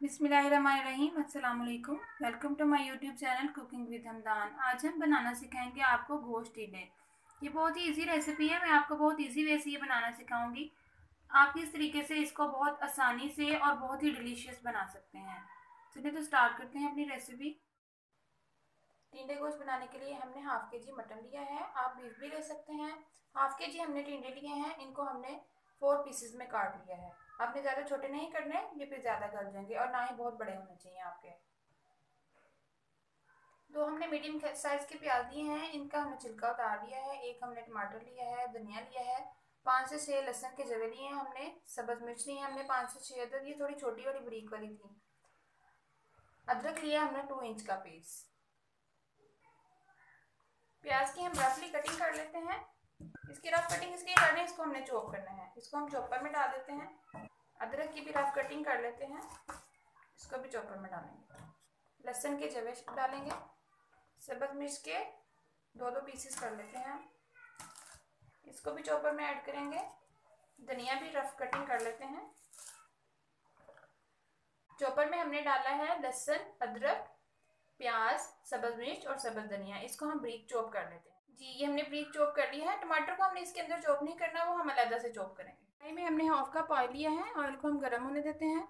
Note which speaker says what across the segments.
Speaker 1: बिस्मिल्लाहिर्रहमानिर्रहीम। अस्सलाम वालेकुम। Welcome to my YouTube channel cooking with Hamdan. आज हम बनाना सिखाएंगे आपको गोश्त टीडे। ये बहुत ही इजी रेसिपी है। मैं आपको बहुत इजी वे से ये बनाना सिखाऊंगी। आप इस तरीके से इसको बहुत आसानी से और बहुत ही डिलीशियस बना सकते हैं। चलिए तो स्टार्ट करते हैं अपनी रेसिपी। टिंडे गोश्त बनाने के लिए हमने हाफ के जी मटन लिया है। आप बीफ भी ले सकते हैं। हाफ के जी हमने टिंडे लिए हैं। इनको हमने 4 पीसेस में काट लिया है। आपने ज़्यादा छोटे नहीं करने, ये फिर ज़्यादा गल जाएंगे और ना ही बहुत बड़े होने चाहिए आपके। दो हमने मीडियम साइज के प्याज लिए हैं। इनका हमने छिलका उतार लिया है। एक हमने टमाटर लिया है, धनिया लिया है, 5 से 6 लहसुन के जवे लिए हैं हमने। सब्ज मिर्च ली है हमने 5 से 6 अदरक, ये थोड़ी छोटी वाली बारीक वाली थी। अदरक लिया हमने 2 इंच का पीस। प्याज की हम रफली कटिंग कर लेते हैं। इसकी रफ कटिंग इसलिए करनी है, इसको हमने चॉप करना है। इसको हम चॉपर में डाल देते हैं। अदरक की भी रफ कटिंग कर लेते हैं, इसको भी चॉपर में डालेंगे। लहसुन के जवे डालेंगे। सब्ज मिर्च के दो दो पीसेस कर लेते हैं, इसको भी चॉपर में ऐड करेंगे। धनिया भी रफ कटिंग कर लेते हैं। चॉपर में हमने डाला है लहसुन, अदरक, प्याज, सब्ज मिर्च और सब्ज धनिया। इसको हम ब्रीक चॉप कर लेते हैं। जी, ये हमने ब्रीक चॉप कर लिया है। टमाटर को हमने इसके अंदर चॉप नहीं करना, वो हम अलग से चॉप करेंगे। कढ़ाई में हमने हाफ कप ऑयल लिया है। ऑयल को हम गर्म होने देते हैं।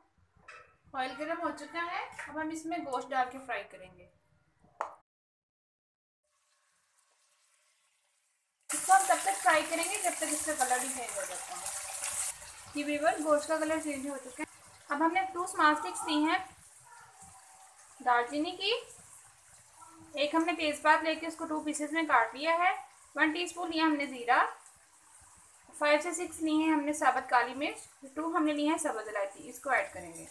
Speaker 1: ऑयल गर्म हो चुका है। अब हम इसमें गोश्त डाल के फ्राई करेंगे। इसको हम तब तक फ्राई करेंगे जब तक इसका कलर भी चेंज हो जाता है। जी व्यूअर, गोश्त का कलर चेंज हो चुका है। अब हमने 2 स्मॉल स्टिक्स ली हैं दालचीनी की। एक हमने तेज़पात लेके उसको 2 पीसेस में काट लिया है। 1 टीस्पून लिया हमने ज़ीरा, 5 से 6 ली हैं हमने साबुत काली मिर्च, 2 हमने ली हैं सब्ज़ इलायची। इसको ऐड करेंगे।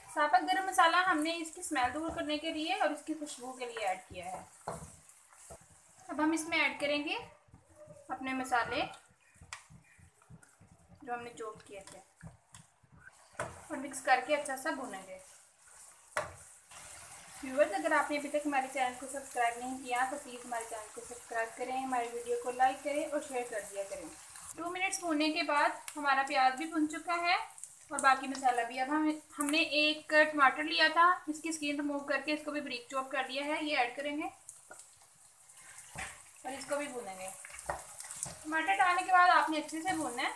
Speaker 1: साबुत गरम मसाला हमने इसकी स्मेल दूर करने के लिए और इसकी खुशबू के लिए ऐड किया है। अब हम इसमें ऐड करेंगे अपने मसाले जो हमने चॉप किए थे और मिक्स करके अच्छा सा भूनेंगे। व्यूअर्स, अगर आपने अभी तक हमारे चैनल को सब्सक्राइब नहीं किया तो प्लीज़ हमारे चैनल को सब्सक्राइब करें, हमारे वीडियो को लाइक करें और शेयर कर दिया करें। 2 मिनट्स भूनने के बाद हमारा प्याज भी भुन चुका है और बाकी मसाला भी। अब हमने एक टमाटर लिया था, इसकी स्किन रिमूव करके इसको भी ब्रीक चॉप कर लिया है। ये ऐड करेंगे और इसको भी भूनेंगे। टमाटर डालने के बाद आपने अच्छे से भूनना है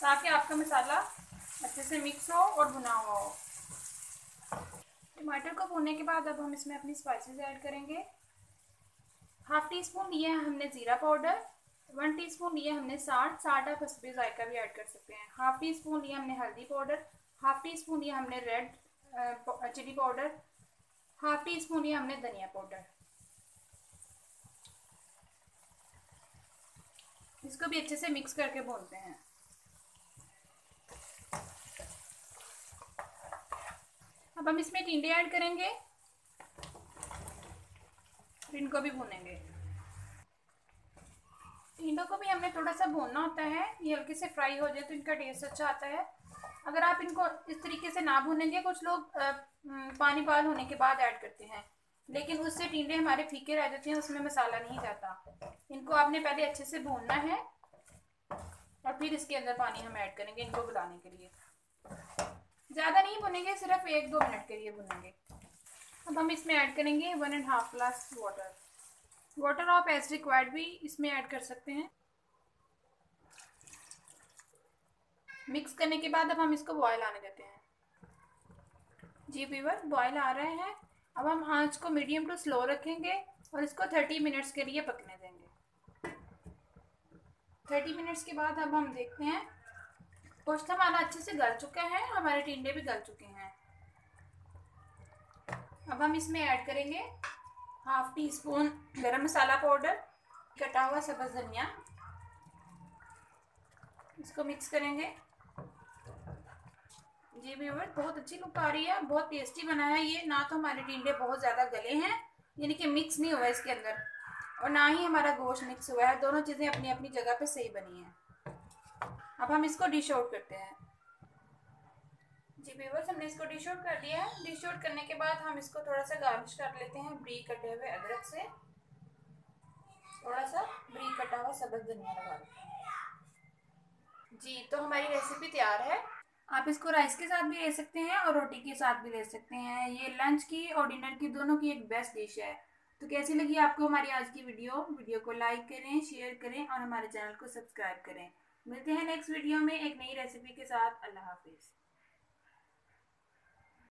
Speaker 1: ताकि आपका मसाला अच्छे से मिक्स हो और भुना हुआ हो। टमाटर को भूनने के बाद अब हम इसमें अपनी स्पाइसेस ऐड करेंगे। हाफ टी स्पून लिया है हमने ज़ीरा पाउडर, 1 टीस्पून लिया हमने साल्ट आप हस्बे जायका भी ऐड कर सकते हैं। हाफ टी स्पून लिया हमने हल्दी पाउडर, हाफ टी स्पून लिया हमने red chilli powder, half teaspoon लिया हमने धनिया पाउडर। इसको भी अच्छे से मिक्स करके भूनते हैं। अब हम इसमें टिंडे ऐड करेंगे, इनको भी भूनेंगे। टिंडों को भी हमने थोड़ा सा भूनना होता है, ये हल्के से फ्राई हो जाए तो इनका टेस्ट अच्छा आता है। अगर आप इनको इस तरीके से ना भूनेंगे, कुछ लोग पानी पाल होने के बाद ऐड करते हैं, लेकिन उससे टिंडे हमारे फीके रह जाते हैं, उसमें मसाला नहीं जाता। इनको आपने पहले अच्छे से भूनना है और फिर इसके अंदर पानी हम ऐड करेंगे इनको गलाने के लिए। ज़्यादा नहीं भुनेंगे, सिर्फ 1-2 मिनट के लिए भुनेंगे। अब हम इसमें ऐड करेंगे 1.5 ग्लास वाटर। वाटर आप एज रिक्वायर्ड भी इसमें ऐड कर सकते हैं। मिक्स करने के बाद अब हम इसको बॉयल आने देते हैं। जी व्यूअर, बॉयल आ रहे हैं। अब हम आंच को मीडियम टू स्लो रखेंगे और इसको 30 मिनट्स के लिए पकने देंगे। 30 मिनट्स के बाद अब हम देखते हैं गोश्त हमारा अच्छे से गल चुका है, हमारे टिंडे भी गल चुके हैं। अब हम इसमें ऐड करेंगे हाफ टी स्पून गरम मसाला पाउडर, कटा हुआ सब्ज़ धनिया। इसको मिक्स करेंगे। जी व्यूअर, बहुत अच्छी लुक आ रही है, बहुत टेस्टी बना है ये। ना तो हमारे टिंडे बहुत ज़्यादा गले हैं, यानी कि मिक्स नहीं हुआ इसके अंदर, और ना ही हमारा गोश्त मिक्स हुआ है। दोनों चीज़ें अपनी अपनी जगह पे सही बनी हैं। अब हम इसको डिश आउट करते हैं। जी व्यूअर्स, हमने इसको डिश आउट कर लिया है। डिश आउट करने के बाद हम इसको थोड़ा सा गार्निश कर लेते हैं ब्रीक कटे हुए अदरक से, थोड़ा सा ब्रीक कटा हुआ सब्ज़ धनिया लगा देते हैं। जी, तो हमारी रेसिपी तैयार है। आप इसको राइस के साथ भी ले सकते हैं और रोटी के साथ भी ले सकते हैं। ये लंच की और डिनर की दोनों की एक बेस्ट डिश है। तो कैसी लगी आपको हमारी आज की वीडियो को लाइक करें, शेयर करें और हमारे चैनल को सब्सक्राइब करें। मिलते हैं नेक्स्ट वीडियो में एक नई रेसिपी के साथ। अल्लाह हाफिज़।